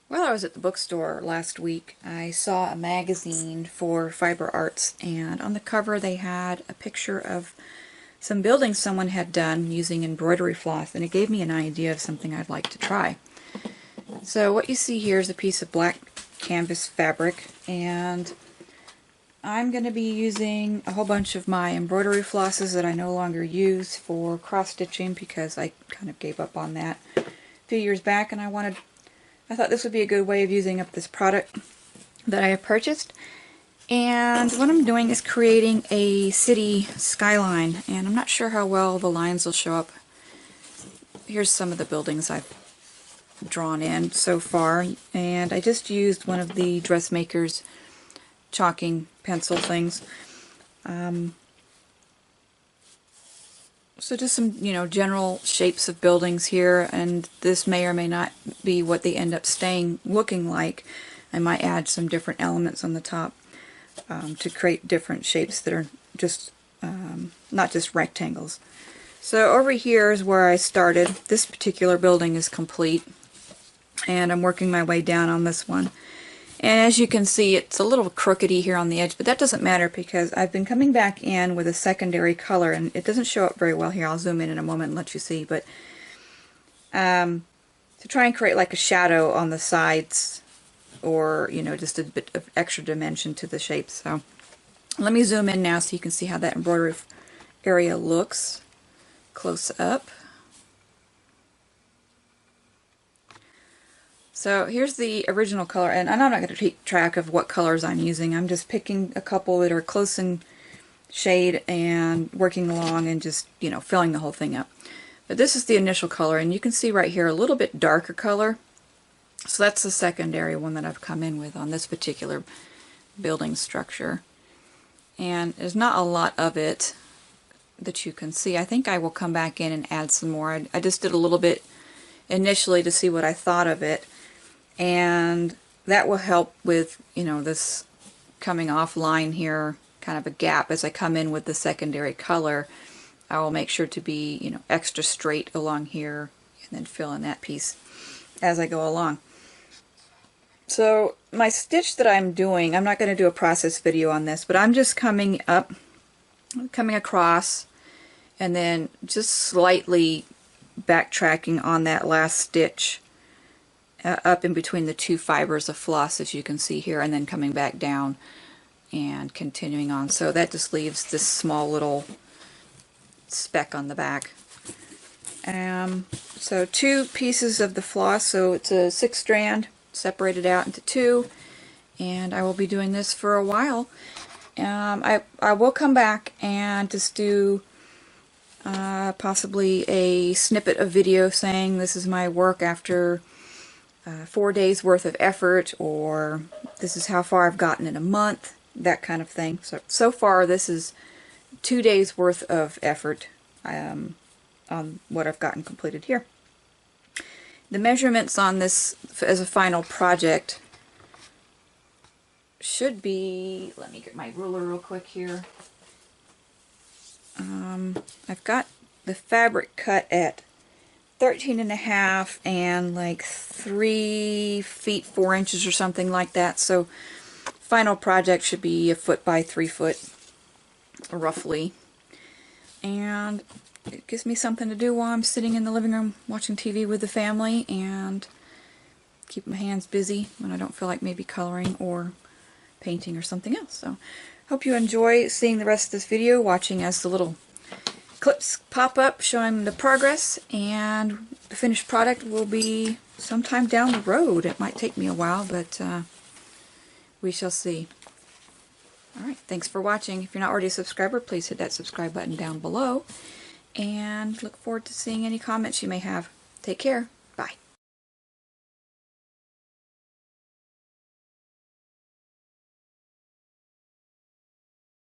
While I was at the bookstore last week, I saw a magazine for fiber arts, and on the cover they had a picture of some buildings someone had done using embroidery floss, and it gave me an idea of something I'd like to try. So what you see here is a piece of black canvas fabric, and I'm going to be using a whole bunch of my embroidery flosses that I no longer use for cross-stitching because I kind of gave up on that a few years back, and I thought this would be a good way of using up this product that I have purchased. And what I'm doing is creating a city skyline, and I'm not sure how well the lines will show up. Here's some of the buildings I've drawn in so far, and I just used one of the dressmaker's chalking pencil things. So just some, general shapes of buildings here, and this may or may not be what they end up looking like. I might add some different elements on the top to create different shapes that are just not just rectangles. So over here is where I started. This particular building is complete, and I'm working my way down on this one. And as you can see, it's a little crookedy here on the edge, but that doesn't matter because I've been coming back in with a secondary color, and it doesn't show up very well here. I'll zoom in a moment and let you see, but to try and create like a shadow on the sides, or just a bit of extra dimension to the shape. So let me zoom in now so you can see how that embroidery area looks close up. So here's the original color, and I'm not going to keep track of what colors I'm using. I'm just picking a couple that are close in shade and working along and just, filling the whole thing up. But this is the initial color, and you can see right here a little bit darker color. So that's the secondary one that I've come in with on this particular building structure. And there's not a lot of it that you can see. I think I will come back in and add some more. I just did a little bit initially to see what I thought of it. And that will help with, this coming off line here, kind of a gap. As I come in with the secondary color, I will make sure to be, extra straight along here, and then fill in that piece as I go along. So my stitch that I'm doing, I'm not going to do a process video on this, but I'm just coming across, and then just slightly backtracking on that last stitch up in between the two fibers of floss, as you can see here, and then coming back down and continuing on. So that just leaves this small little speck on the back. So two pieces of the floss, so it's a 6-strand separated out into two, and I will be doing this for a while. I will come back and just do possibly a snippet of video saying this is my work after 4 days worth of effort, or this is how far I've gotten in a month, that kind of thing. So far this is 2 days worth of effort on what I've gotten completed here. The measurements on this as a final project should be, let me get my ruler real quick here. I've got the fabric cut at 13.5 and like 3 feet 4 inches or something like that. So final project should be 1 foot by 3 foot roughly. And it gives me something to do while I'm sitting in the living room watching TV with the family, and keep my hands busy when I don't feel like maybe coloring or painting or something else. So hope you enjoy seeing the rest of this video, watching as the little clips pop up showing the progress, and the finished product will be sometime down the road. It might take me a while, but we shall see. Alright, thanks for watching. If you're not already a subscriber, please hit that subscribe button down below, and look forward to seeing any comments you may have. Take care.